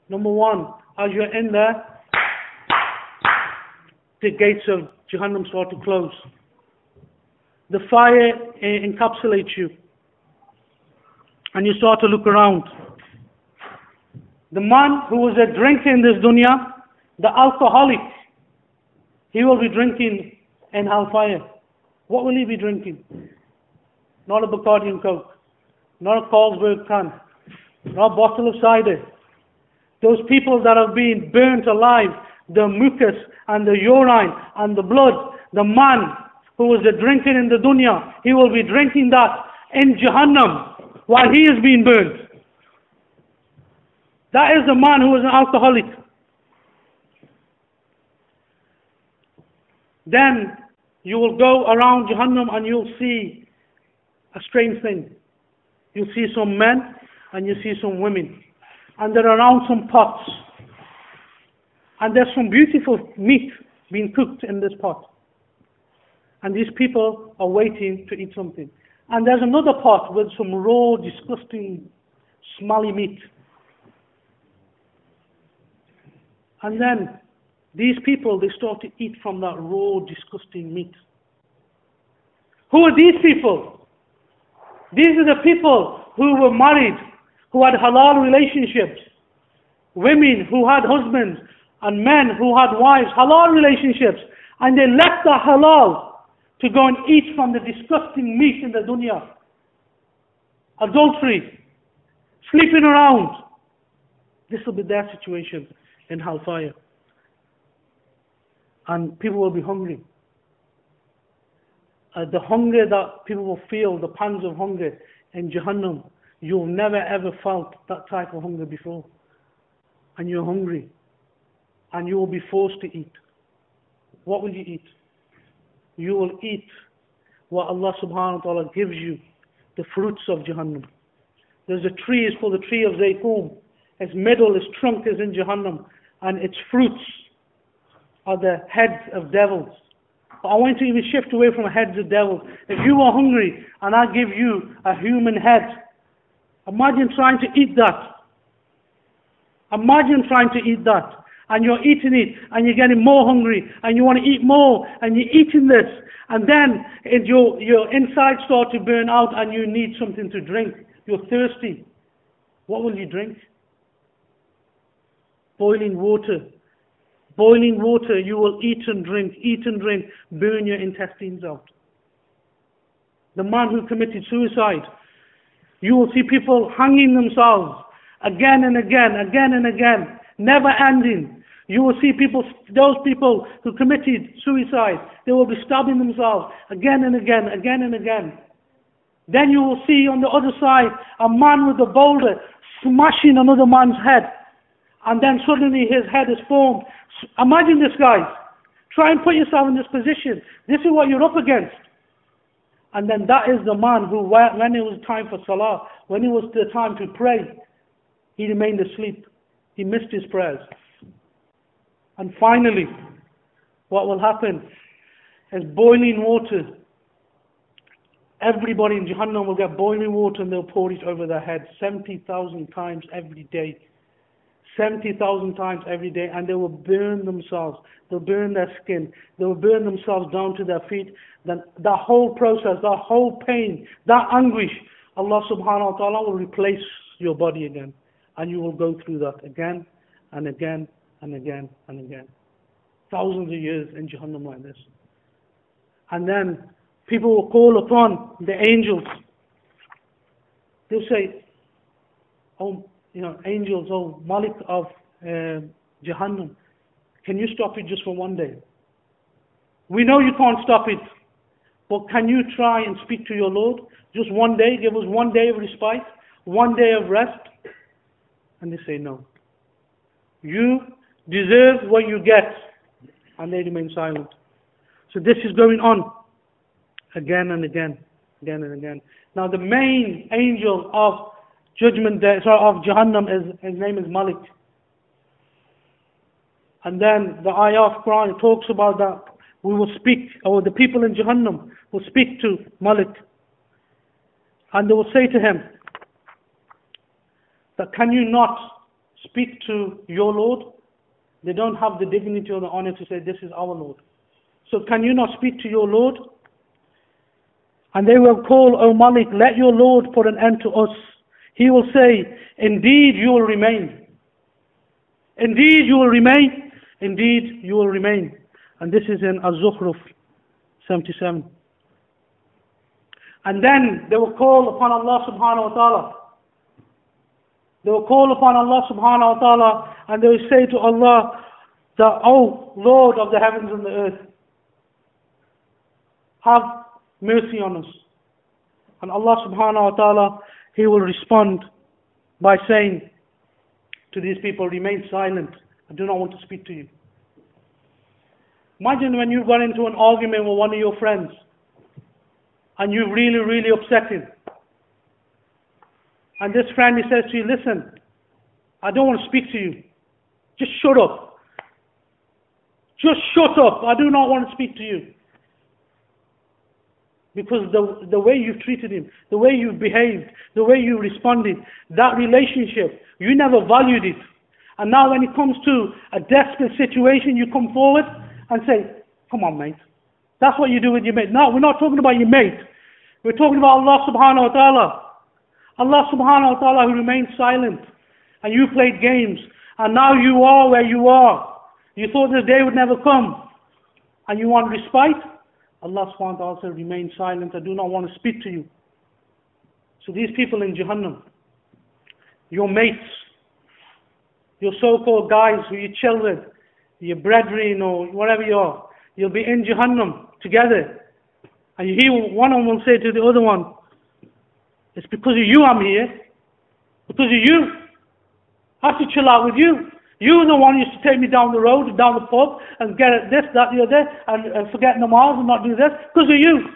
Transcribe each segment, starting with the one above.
Number one, as you're in there, the gates of Jahannam start to close. The fire encapsulates you. And you start to look around. The man who was a drinker in this dunya, the alcoholic, he will be drinking in hellfire. What will he be drinking? Not a Bacardi and Coke, not a Carlsberg can, not a bottle of cider. Those people that have been burnt alive, the mucus and the urine and the blood, the man who was a drinker in the dunya, he will be drinking that in Jahannam while he is being burnt. That is the man who is an alcoholic. Then you will go around Jahannam and you'll see a strange thing. You'll see some men and you see some women. And they're around some pots. And there's some beautiful meat being cooked in this pot. And these people are waiting to eat something. And there's another pot with some raw, disgusting, smelly meat. And then these people, they start to eat from that raw, disgusting meat. Who are these people? These are the people who were married, who had halal relationships. Women who had husbands and men who had wives, halal relationships. And they left the halal to go and eat from the disgusting meat in the dunya. Adultery, sleeping around. This will be their situation in hellfire. And people will be hungry. The hunger that people will feel, the pangs of hunger in Jahannam, you've never ever felt that type of hunger before. And you're hungry. And you will be forced to eat. What will you eat? You will eat what Allah subhanahu wa ta'ala gives you, the fruits of Jahannam. There's a tree, it's called the tree of Zayqum. Its middle, its trunk is in Jahannam, and its fruits are the heads of devils. But I want to even shift away from heads of devils. If you are hungry and I give you a human head, imagine trying to eat that. Imagine trying to eat that. And you're eating it, and you're getting more hungry, and you want to eat more, and you're eating this, and then your insides start to burn out, and you need something to drink. You're thirsty. What will you drink? Boiling water. Boiling water, you will eat and drink, burn your intestines out. The man who committed suicide, you will see people hanging themselves again and again, never ending. You will see people, those people who committed suicide, they will be stabbing themselves again and again. Then you will see on the other side a man with a boulder smashing another man's head. And then suddenly his head is formed. Imagine this, guys. Try and put yourself in this position. This is what you're up against. And then that is the man who, when it was time for salah, when it was the time to pray, he remained asleep. He missed his prayers. And finally, what will happen is boiling water. Everybody in Jahannam will get boiling water and they'll pour it over their heads 70,000 times every day. 70,000 times every day, and they will burn themselves. They'll burn their skin. They will burn themselves down to their feet. Then the whole process, the whole pain, that anguish, Allah subhanahu wa ta'ala will replace your body again. And you will go through that again and again and again and again. Thousands of years in Jahannam like this. And then people will call upon the angels. They'll say, oh, angels, oh Malik of Jahannam, can you stop it just for one day? We know you can't stop it, but can you try and speak to your Lord? Just one day, give us 1 day of respite, 1 day of rest. And they say no. You deserve what you get. And they remain silent. So this is going on again and again, again and again. Now the main angel of Judgment Day, of Jahannam, his name is Malik. And then the ayah of Quran talks about that. We will speak, or the people in Jahannam will speak to Malik. And they will say to him, that can you not speak to your Lord? They don't have the dignity or the honor to say, this is our Lord. So can you not speak to your Lord? And they will call, O Malik, let your Lord put an end to us. He will say, indeed you will remain. Indeed you will remain. Indeed you will remain. And this is in Az-Zukhruf 77. And then they will call upon Allah subhanahu wa ta'ala. They will call upon Allah subhanahu wa ta'ala and they will say to Allah, that, O Lord of the heavens and the earth, have mercy on us. And Allah subhanahu wa ta'ala, He will respond by saying to these people, remain silent. I do not want to speak to you. Imagine when you got into an argument with one of your friends and you really, really upset him. And this friend, he says to you, listen, I don't want to speak to you. Just shut up. Just shut up. I do not want to speak to you. Because the way you've treated him, the way you've behaved, the way you responded, that relationship, you never valued it. And now when it comes to a desperate situation, you come forward and say, come on, mate. That's what you do with your mate. No, we're not talking about your mate. We're talking about Allah subhanahu wa ta'ala. Allah subhanahu wa ta'ala who remained silent. And you played games. And now you are where you are. You thought this day would never come. And you want respite? Allah subhanahu wa ta'ala said, remain silent. I do not want to speak to you. So these people in Jahannam, your mates, your so-called guys who you chill with, your brethren or whatever you are, you'll be in Jahannam together. And you hear one of them will say to the other one, it's because of you I'm here. Because of you. I have to chill out with you. You were the one who used to take me down the road, down the pub, and get at this, that, the other, and forget namaz and not do this, because of you.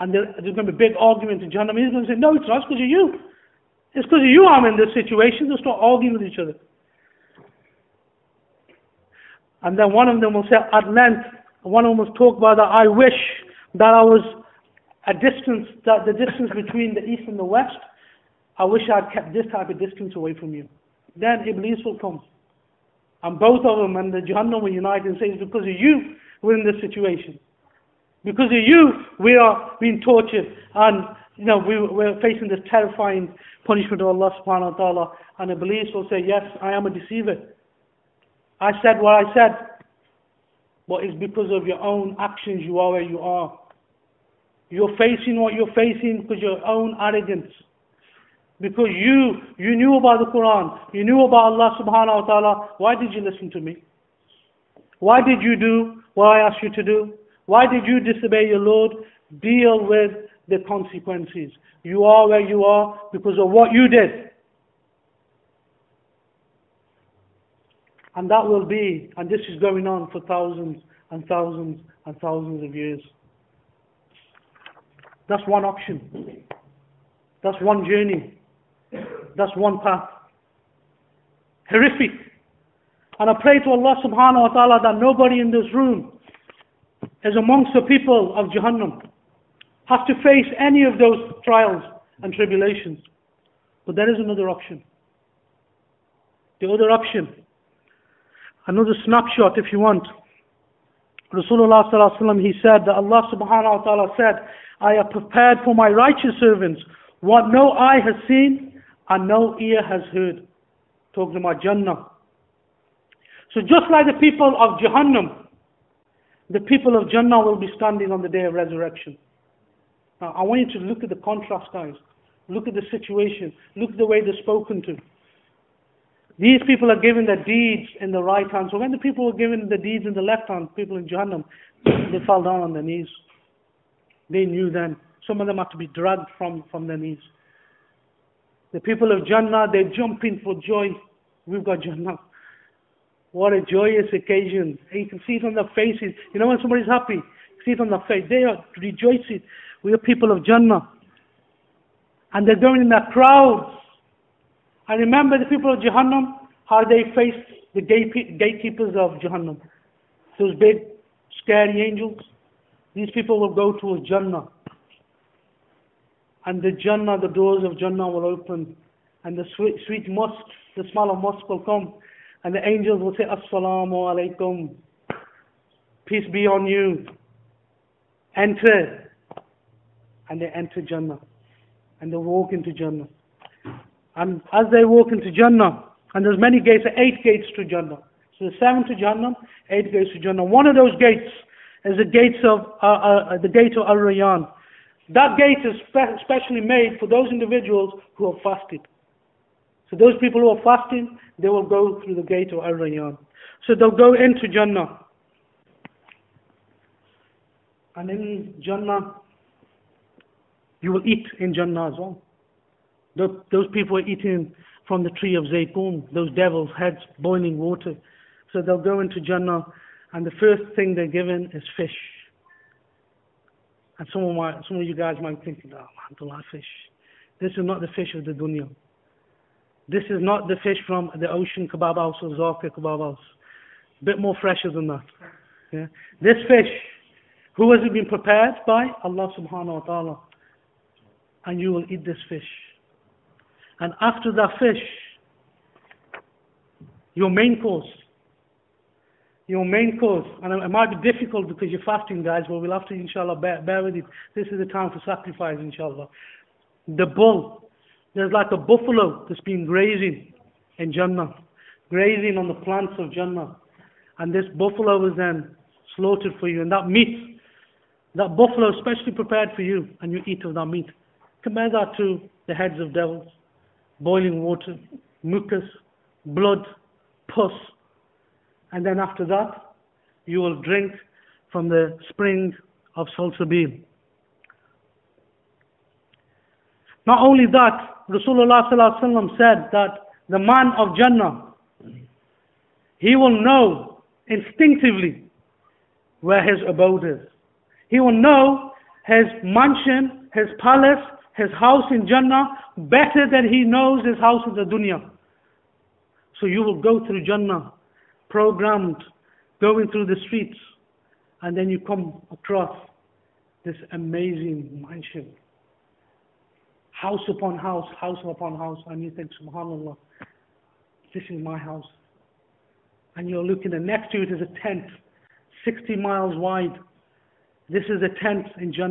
And there's going to be a big argument in Jahannam. He's going to say, no, it's not, it's because of you. It's because of you I'm in this situation. They'll start arguing with each other. And then one of them will say, at length, one of them will talk about that, I wish that I was a distance, that the distance between the east and the west, I wish I'd kept this type of distance away from you. Then Iblis will come. And both of them and the Jahannam will unite and say, it's because of you we're in this situation. Because of you we are being tortured. And we're facing this terrifying punishment of Allah subhanahu wa ta'ala. And Iblis will say, yes, I am a deceiver. I said what I said. But it's because of your own actions you are where you are. You're facing what you're facing because of your own arrogance. Because you knew about the Quran, you knew about Allah subhanahu wa ta'ala, why did you listen to me? Why did you do what I asked you to do? Why did you disobey your Lord? Deal with the consequences. You are where you are because of what you did. And that will be, and this is going on for thousands and thousands and thousands of years. That's one option. That's one journey. That's one path. Horrific. And I pray to Allah subhanahu wa ta'ala that nobody in this room is amongst the people of Jahannam, has to face any of those trials and tribulations. But there is another option. The other option, another snapshot if you want. Rasulullah sallallahu alaihi wasallam, he said that Allah subhanahu wa ta'ala said, I have prepared for my righteous servants what no eye has seen and no ear has heard. Talking about Jannah. So just like the people of Jahannam, the people of Jannah will be standing on the day of resurrection. Now I want you to look at the contrast, guys. Look at the situation. Look at the way they're spoken to. These people are given their deeds in the right hand. So when the people were given the deeds in the left hand, people in Jahannam, they fell down on their knees. They knew then. Some of them had to be dragged from their knees. The people of Jannah, they're jumping for joy. We've got Jannah. What a joyous occasion. You can see it on their faces. You know when somebody's happy, you see it on their face. They are rejoicing. We are people of Jannah. And they're going in their crowds. And remember the people of Jahannam, how they faced the gatekeepers of Jahannam. Those big, scary angels. These people will go to a Jannah. And the Jannah, the doors of Jannah will open. And the sweet musk the smell of musk will come, and the angels will say, Assalamu alaikum, peace be on you, enter. And they enter Jannah, and they walk into Jannah. And as they walk into Jannah, and there's many gates, 8 gates to Jannah. So there's 7 to Jannah, 8 gates to Jannah. One of those gates is the gate of Al-Rayyan. That gate is specially made for those individuals who have fasted. So those people who are fasting, they will go through the gate of Al-Rayyan. So they'll go into Jannah. And in Jannah, you will eat in Jannah as well. Those people are eating from the tree of Zaytun, those devils' heads, boiling water. So they'll go into Jannah, and the first thing they're given is fish. And some of you guys might think, oh, I don't like fish. This is not the fish of the dunya. This is not the fish from the ocean kebab house or Zaka kebab house. A bit more fresher than that. Yeah? This fish, who has it been prepared by? Allah subhanahu wa ta'ala. And you will eat this fish. And after that fish, your main course, and it might be difficult because you're fasting, guys, but we'll have to, inshallah, bear with it. This is the time for sacrifice, inshallah. The bull, there's like a buffalo that's been grazing in Jannah, grazing on the plants of Jannah. And this buffalo is then slaughtered for you. And that meat, that buffalo is specially prepared for you, and you eat of that meat. Compare that to the heads of devils, boiling water, mucus, blood, pus. And then after that, you will drink from the spring of Salsabil. Not only that, Rasulullah sallallahu alaihi wasallam said that the man of Jannah, he will know instinctively where his abode is. He will know his mansion, his palace, his house in Jannah better than he knows his house in the dunya. So you will go through Jannah, programmed, going through the streets, and then you come across this amazing mansion. House upon house, and you think, subhanallah, this is my house. And you're looking, and next to it is a tent, 60 miles wide. This is a tent in Jannah.